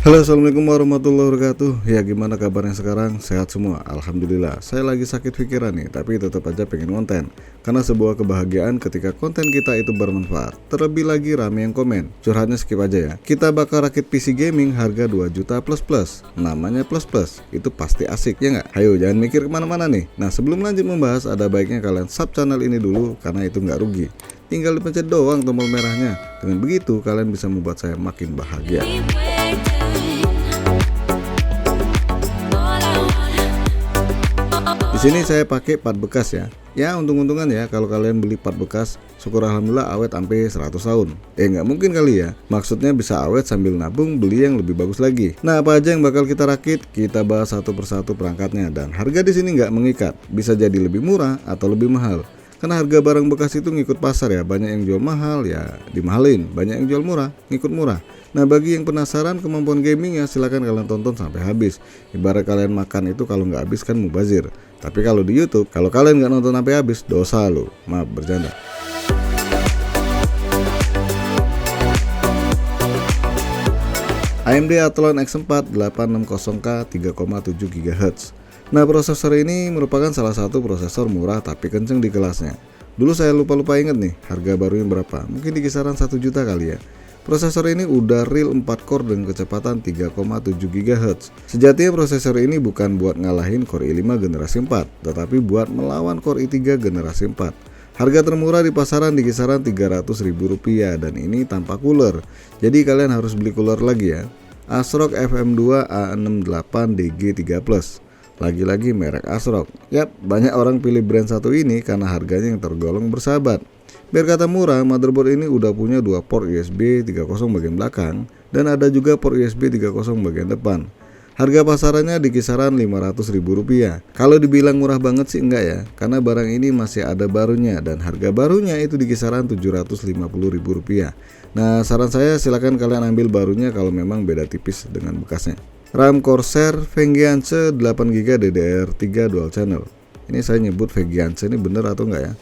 Halo, assalamualaikum warahmatullahi wabarakatuh. Ya, gimana kabarnya sekarang? Sehat semua? Alhamdulillah. Saya lagi sakit pikiran nih, tapi tetap aja pengen konten. Karena sebuah kebahagiaan ketika konten kita itu bermanfaat. Terlebih lagi rame yang komen. Curhatnya skip aja ya. Kita bakal rakit PC gaming harga 2 juta plus. Namanya plus. Itu pasti asik, ya nggak? Hayo, jangan mikir kemana-mana nih. Nah, sebelum lanjut membahas, ada baiknya kalian sub channel ini dulu, karena itu nggak rugi. Tinggal dipencet doang tombol merahnya. Dengan begitu, kalian bisa membuat saya makin bahagia. Di sini saya pakai part bekas ya. Ya, untung-untungan ya kalau kalian beli part bekas. Syukur alhamdulillah awet sampai 100 tahun. Nggak mungkin kali ya. Maksudnya bisa awet sambil nabung beli yang lebih bagus lagi. Nah, apa aja yang bakal kita rakit? Kita bahas satu persatu perangkatnya, dan harga di sini nggak mengikat. Bisa jadi lebih murah atau lebih mahal. Karena harga barang bekas itu ngikut pasar ya. Banyak yang jual mahal ya dimahalin, banyak yang jual murah ngikut murah. Nah, bagi yang penasaran kemampuan gaming ya, silahkan kalian tonton sampai habis. Ibarat kalian makan itu kalau nggak habis kan mubazir. Tapi kalau di YouTube, kalau kalian nggak nonton sampai habis, dosa lo. Maaf, bercanda. AMD Athlon X4 860K 3,7 GHz. Nah, prosesor ini merupakan salah satu prosesor murah tapi kenceng di kelasnya. Dulu saya lupa inget nih, harga barunya berapa? Mungkin di kisaran 1 juta kali ya. Prosesor ini udah real 4 core dengan kecepatan 3,7 GHz. Sejatinya prosesor ini bukan buat ngalahin Core i5 generasi 4, tetapi buat melawan Core i3 generasi 4. Harga termurah di pasaran di kisaran Rp300.000 dan ini tanpa cooler. Jadi kalian harus beli cooler lagi ya. ASRock FM2 A68DG3 Plus. Lagi-lagi merek ASRock. Yap, banyak orang pilih brand satu ini karena harganya yang tergolong bersahabat. Biar kata murah, motherboard ini udah punya 2 port USB 3.0 bagian belakang dan ada juga port USB 3.0 bagian depan. Harga pasarannya di kisaran Rp500.000. Kalau dibilang murah banget sih enggak ya, karena barang ini masih ada barunya dan harga barunya itu di kisaran Rp750.000. Nah, saran saya silakan kalian ambil barunya kalau memang beda tipis dengan bekasnya. RAM Corsair Vengeance 8GB DDR3 dual channel. Ini saya nyebut Vengeance ini bener atau enggak ya?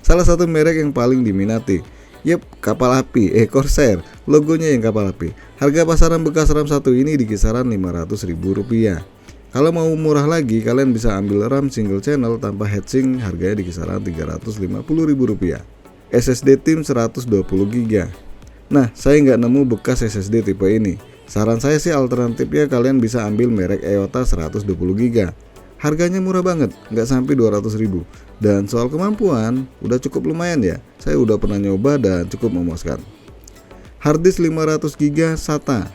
Salah satu merek yang paling diminati. Yep, kapal api, Corsair, logonya yang kapal api. Harga pasaran bekas RAM satu ini di kisaran Rp500.000. Kalau mau murah lagi, kalian bisa ambil RAM single channel tanpa heatsink, harganya di kisaran Rp350.000. SSD TIM 120GB. Nah, saya nggak nemu bekas SSD tipe ini. Saran saya sih alternatifnya kalian bisa ambil merek EOTA 120GB. Harganya murah banget, nggak sampai 200.000. Dan soal kemampuan, udah cukup lumayan ya. Saya udah pernah nyoba dan cukup memuaskan. Harddisk 500GB SATA.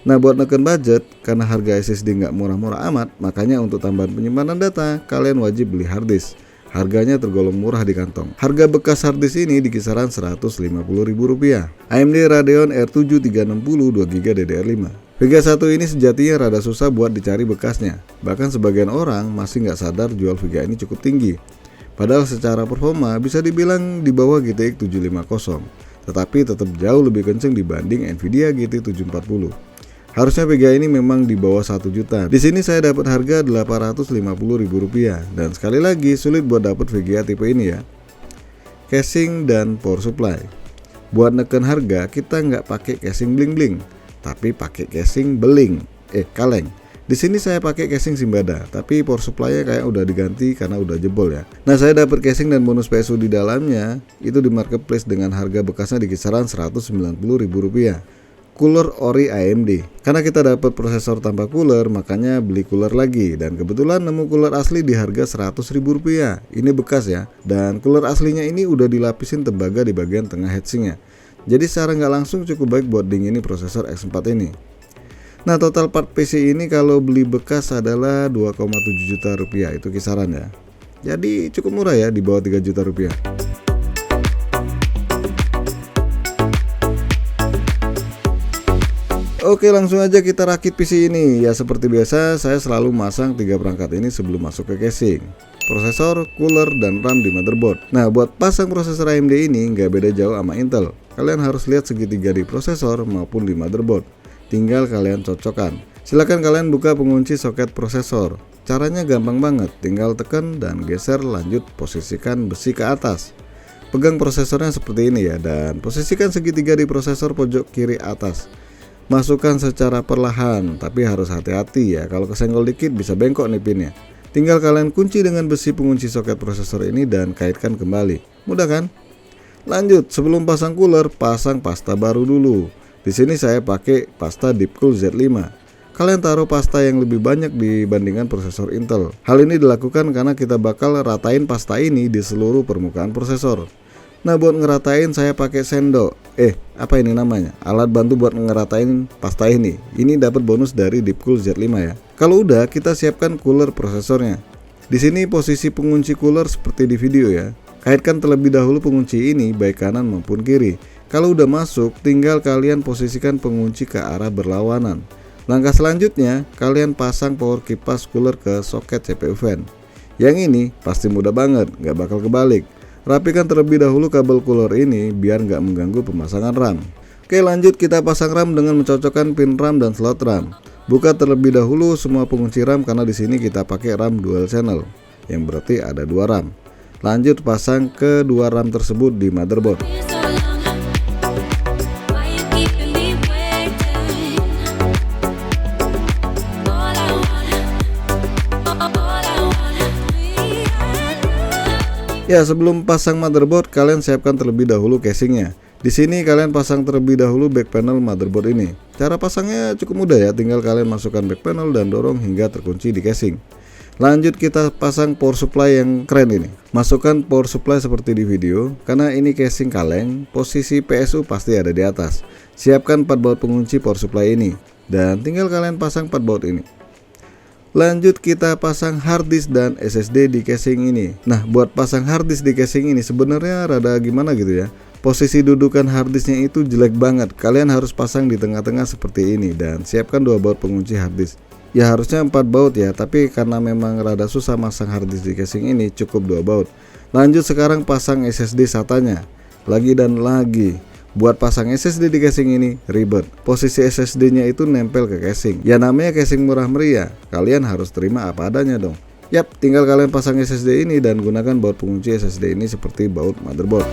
Nah, buat neken budget, karena harga SSD nggak murah-murah amat, makanya untuk tambahan penyimpanan data, kalian wajib beli harddisk. Harganya tergolong murah di kantong. Harga bekas harddisk ini di kisaran Rp150.000. AMD Radeon R7 360 2GB DDR5. Vega 1 ini sejatinya rada susah buat dicari bekasnya. Bahkan sebagian orang masih nggak sadar jual Vega ini cukup tinggi. Padahal secara performa bisa dibilang di bawah GTX 750, tetapi tetap jauh lebih kenceng dibanding Nvidia GT 740. Harusnya Vega ini memang di bawah 1 juta. Di sini saya dapat harga Rp850.000 dan sekali lagi sulit buat dapat Vega tipe ini ya. Casing dan power supply. Buat neken harga kita nggak pakai casing bling-bling, tapi pakai casing kaleng. Di sini saya pakai casing Simbada, tapi power supply-nya kayak udah diganti karena udah jebol ya. Nah, saya dapat casing dan bonus PSU di dalamnya itu di marketplace dengan harga bekasnya di kisaran Rp190.000. Cooler ori AMD. Karena kita dapat prosesor tanpa cooler, makanya beli cooler lagi. Dan kebetulan nemu cooler asli di harga Rp100.000. Ini bekas ya. Dan cooler aslinya ini udah dilapisin tembaga di bagian tengah heatsinknya. Jadi secara nggak langsung cukup baik buat dingini prosesor X4 ini. Nah, total part PC ini kalau beli bekas adalah Rp2,7 juta, itu kisaran ya. Jadi cukup murah ya, di bawah Rp3 juta. Oke, langsung aja kita rakit PC ini. Ya, seperti biasa saya selalu masang 3 perangkat ini sebelum masuk ke casing: prosesor, cooler, dan RAM di motherboard. Nah, buat pasang prosesor AMD ini nggak beda jauh sama Intel. Kalian harus lihat segitiga di prosesor maupun di motherboard. Tinggal kalian cocokkan. Silahkan kalian buka pengunci soket prosesor. Caranya gampang banget, tinggal tekan dan geser, lanjut posisikan besi ke atas. Pegang prosesornya seperti ini ya, dan posisikan segitiga di prosesor pojok kiri atas. Masukkan secara perlahan, tapi harus hati-hati ya, kalau kesenggol dikit bisa bengkok nih pinnya. Tinggal kalian kunci dengan besi pengunci soket prosesor ini dan kaitkan kembali. Mudah kan? Lanjut, sebelum pasang cooler, pasang pasta baru dulu. Di sini saya pakai pasta Deepcool Z5. Kalian taruh pasta yang lebih banyak dibandingkan prosesor Intel. Hal ini dilakukan karena kita bakal ratain pasta ini di seluruh permukaan prosesor. Nah, buat ngeratain saya pakai sendok. Apa ini namanya? Alat bantu buat ngeratain pasta ini. Ini dapat bonus dari Deepcool Z5 ya. Kalau udah, kita siapkan cooler prosesornya. Di sini posisi pengunci cooler seperti di video ya. Kaitkan terlebih dahulu pengunci ini baik kanan maupun kiri. Kalau udah masuk, tinggal kalian posisikan pengunci ke arah berlawanan. Langkah selanjutnya, kalian pasang power kipas cooler ke soket CPU fan. Yang ini pasti mudah banget, nggak bakal kebalik. Rapikan terlebih dahulu kabel cooler ini biar nggak mengganggu pemasangan RAM. Oke, lanjut kita pasang RAM dengan mencocokkan pin RAM dan slot RAM. Buka terlebih dahulu semua pengunci RAM karena di sini kita pakai RAM dual channel, yang berarti ada 2 RAM. Lanjut pasang kedua RAM tersebut di motherboard. Ya, sebelum pasang motherboard, kalian siapkan terlebih dahulu casingnya. Di sini kalian pasang terlebih dahulu back panel motherboard ini. Cara pasangnya cukup mudah ya, tinggal kalian masukkan back panel dan dorong hingga terkunci di casing. Lanjut kita pasang power supply yang keren ini. Masukkan power supply seperti di video. Karena ini casing kaleng, posisi PSU pasti ada di atas. Siapkan 4 baut pengunci power supply ini dan tinggal kalian pasang 4 baut ini. Lanjut kita pasang hard disk dan SSD di casing ini. Nah, buat pasang hard disk di casing ini sebenarnya rada gimana gitu ya. Posisi dudukan hard disknya itu jelek banget. Kalian harus pasang di tengah-tengah seperti ini dan siapkan 2 baut pengunci hard disk. Ya harusnya 4 baut ya, tapi karena memang rada susah masang hard disk di casing ini, cukup 2 baut. Lanjut sekarang pasang SSD SATA-nya. Lagi dan lagi. Buat pasang SSD di casing ini ribet. Posisi SSD-nya itu nempel ke casing. Ya namanya casing murah meriah, kalian harus terima apa adanya dong. Yap, tinggal kalian pasang SSD ini dan gunakan baut pengunci SSD ini seperti baut motherboard.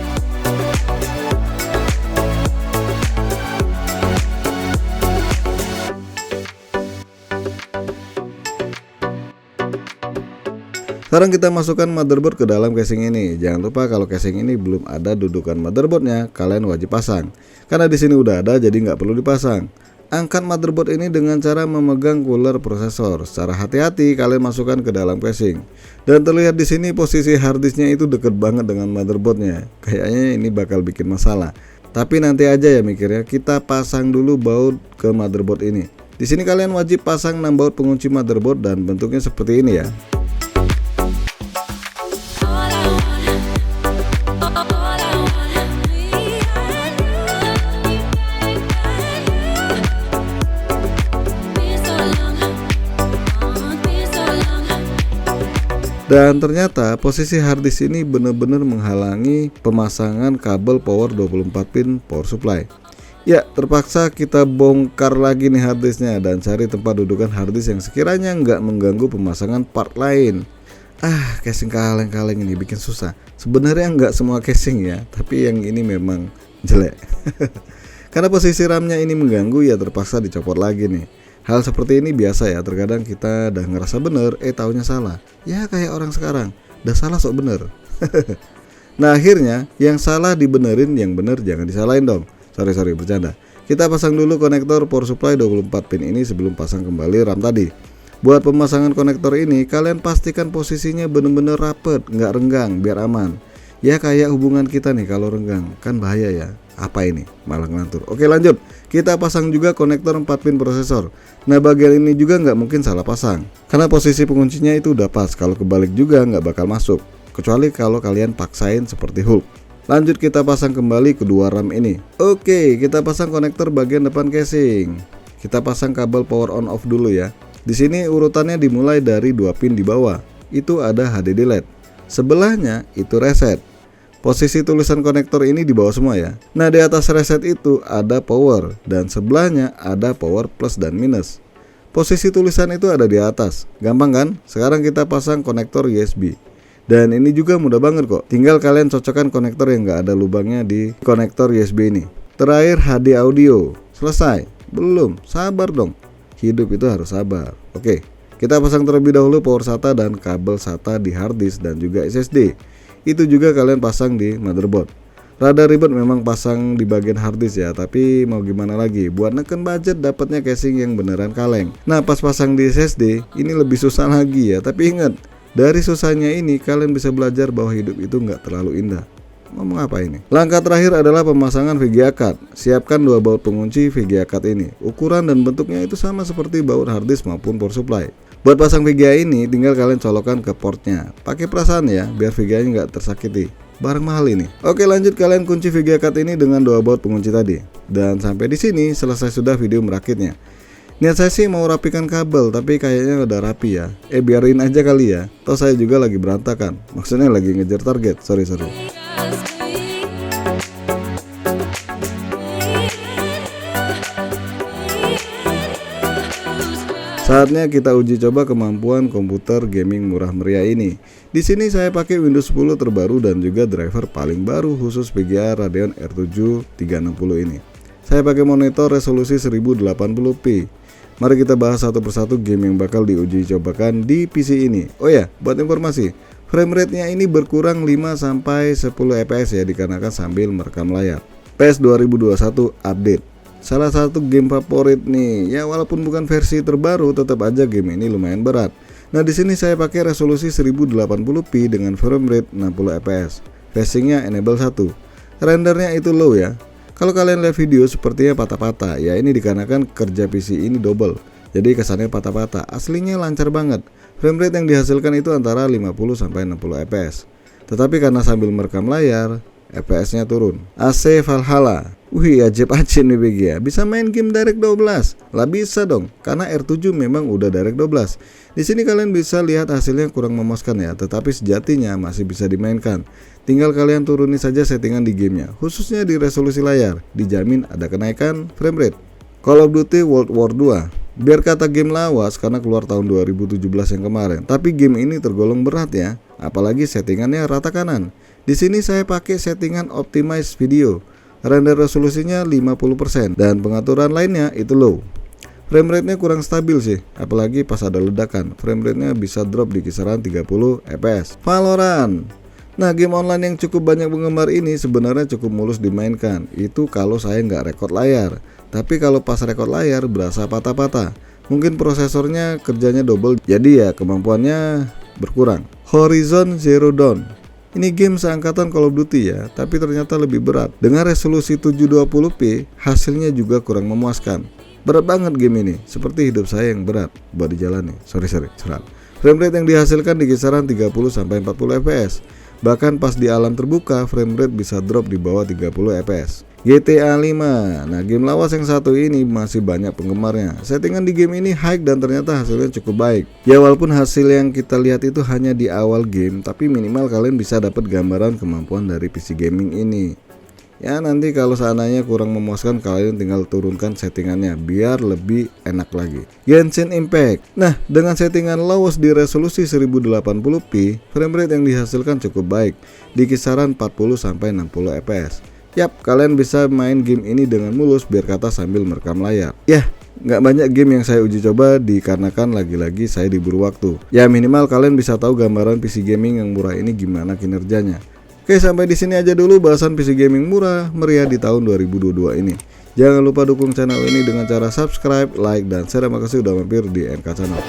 Sekarang kita masukkan motherboard ke dalam casing ini. Jangan lupa kalau casing ini belum ada dudukan motherboardnya, kalian wajib pasang. Karena di sini udah ada, jadi nggak perlu dipasang. Angkat motherboard ini dengan cara memegang cooler prosesor. Secara hati-hati kalian masukkan ke dalam casing. Dan terlihat di sini posisi harddisknya itu deket banget dengan motherboardnya. Kayaknya ini bakal bikin masalah. Tapi nanti aja ya mikirnya. Kita pasang dulu baut ke motherboard ini. Di sini kalian wajib pasang 6 baut pengunci motherboard dan bentuknya seperti ini ya. Dan ternyata posisi harddisk ini benar-benar menghalangi pemasangan kabel power 24 pin power supply. Ya, terpaksa kita bongkar lagi nih harddisknya dan cari tempat dudukan harddisk yang sekiranya nggak mengganggu pemasangan part lain. Casing kaleng-kaleng ini bikin susah. Sebenarnya nggak semua casing ya, tapi yang ini memang jelek. Karena posisi RAM-nya ini mengganggu, ya terpaksa dicopot lagi nih. Hal seperti ini biasa ya, terkadang kita udah ngerasa bener, taunya salah. Ya kayak orang sekarang, udah salah sok bener. Nah akhirnya, yang salah dibenerin, yang bener jangan disalahin dong. Sorry bercanda. Kita pasang dulu konektor power supply 24 pin ini sebelum pasang kembali RAM tadi. Buat pemasangan konektor ini, kalian pastikan posisinya bener-bener rapet, nggak renggang, biar aman. Ya kayak hubungan kita nih, kalau renggang, kan bahaya ya. Apa ini? Malah ngelantur. Oke lanjut, kita pasang juga konektor 4 pin prosesor. Nah bagian ini juga nggak mungkin salah pasang, karena posisi penguncinya itu udah pas. Kalau kebalik juga nggak bakal masuk, kecuali kalau kalian paksain seperti Hulk. Lanjut kita pasang kembali kedua RAM ini. Oke, kita pasang konektor bagian depan casing. Kita pasang kabel power on off dulu ya. Di sini urutannya dimulai dari 2 pin di bawah. Itu ada HDD LED. Sebelahnya itu reset. Posisi tulisan konektor ini di bawah semua ya. Nah di atas reset itu ada power dan sebelahnya ada power plus dan minus. Posisi tulisan itu ada di atas. Gampang kan? Sekarang kita pasang konektor USB. Dan ini juga mudah banget kok. Tinggal kalian cocokkan konektor yang nggak ada lubangnya di konektor USB ini. Terakhir HD audio. Selesai. Belum, sabar dong. Hidup itu harus sabar. Oke, kita pasang terlebih dahulu power SATA dan kabel SATA di hard disk dan juga SSD. Itu juga kalian pasang di motherboard. Rada ribet memang pasang di bagian hard disk ya, tapi mau gimana lagi, buat neken budget dapatnya casing yang beneran kaleng. Nah pas pasang di SSD ini lebih susah lagi ya, tapi ingat, dari susahnya ini kalian bisa belajar bahwa hidup itu nggak terlalu indah. Ngomong apa ini? Langkah terakhir adalah pemasangan VGA card. Siapkan dua baut pengunci VGA card ini. Ukuran dan bentuknya itu sama seperti baut hard disk maupun power supply. Buat pasang VGA ini tinggal kalian colokkan ke portnya. Pakai perasaan ya, biar VGA nya nggak tersakiti. Barang mahal ini. Oke, lanjut kalian kunci VGA card ini dengan dua baut pengunci tadi. Dan sampai di sini selesai sudah video merakitnya. Niat saya sih mau rapikan kabel, tapi kayaknya udah rapi ya. Biarin aja kali ya. Toh saya juga lagi berantakan. Maksudnya lagi ngejar target. Sorry. Saatnya kita uji coba kemampuan komputer gaming murah meriah ini. Di sini saya pakai Windows 10 terbaru dan juga driver paling baru khusus VGA Radeon R7 360 ini. Saya pakai monitor resolusi 1080p. Mari kita bahas satu persatu game yang bakal diuji cobakan di PC ini. Oh ya, buat informasi, frame rate-nya ini berkurang 5-10 fps ya, dikarenakan sambil merekam layar. PES 2021 update. Salah satu game favorit nih, ya walaupun bukan versi terbaru, tetap aja game ini lumayan berat. Nah di sini saya pakai resolusi 1080p dengan frame rate 60 fps. Facingnya enable 1. Rendernya itu low ya. Kalau kalian lihat video sepertinya patah-patah, ya ini dikarenakan kerja PC ini double. Jadi kesannya patah-patah, aslinya lancar banget. Frame rate yang dihasilkan itu antara 50-60 fps. Tetapi karena sambil merekam layar, FPS-nya turun. AC Valhalla. Wih, ajib-ajib nih BG ya. Bisa main game Direct 12? Lah bisa dong, karena R7 memang udah Direct 12. Di sini kalian bisa lihat hasilnya kurang memuaskan ya, tetapi sejatinya masih bisa dimainkan. Tinggal kalian turuni saja settingan di gamenya, khususnya di resolusi layar. Dijamin ada kenaikan frame rate. Call of Duty World War 2. Biar kata game lawas karena keluar tahun 2017 yang kemarin, tapi game ini tergolong berat ya, apalagi settingannya rata kanan. Di sini saya pakai settingan optimize video. Render resolusinya 50% dan pengaturan lainnya itu low. Frame rate-nya kurang stabil sih, apalagi pas ada ledakan. Frame rate-nya bisa drop di kisaran 30 fps. Valorant. Nah, game online yang cukup banyak penggemar ini sebenarnya cukup mulus dimainkan. Itu kalau saya nggak rekod layar. Tapi kalau pas rekod layar berasa patah-patah. Mungkin prosesornya kerjanya double, jadi ya kemampuannya berkurang. Horizon Zero Dawn. Ini game seangkatan Call of Duty ya, tapi ternyata lebih berat. Dengan resolusi 720p, hasilnya juga kurang memuaskan. Berat banget game ini, seperti hidup saya yang berat buat dijalani. Sorry, curhat. Frame rate yang dihasilkan di kisaran 30-40 fps. Bahkan pas di alam terbuka, frame rate bisa drop di bawah 30 fps. GTA 5. Nah, game lawas yang satu ini masih banyak penggemarnya. Settingan di game ini high dan ternyata hasilnya cukup baik. Ya walaupun hasil yang kita lihat itu hanya di awal game, tapi minimal kalian bisa dapat gambaran kemampuan dari PC gaming ini. Ya nanti kalau seandainya kurang memuaskan, kalian tinggal turunkan settingannya biar lebih enak lagi. Genshin Impact. Nah, dengan settingan lawas di resolusi 1080p, frame rate yang dihasilkan cukup baik, di kisaran 40-60 fps. Yap, kalian bisa main game ini dengan mulus biar kata sambil merekam layar. Yah, nggak banyak game yang saya uji coba dikarenakan lagi-lagi saya diburu waktu. Ya minimal kalian bisa tahu gambaran PC gaming yang murah ini gimana kinerjanya. Oke, sampai di sini aja dulu bahasan PC gaming murah meriah di tahun 2022 ini. Jangan lupa dukung channel ini dengan cara subscribe, like, dan share. Terima kasih udah mampir di NK Channel.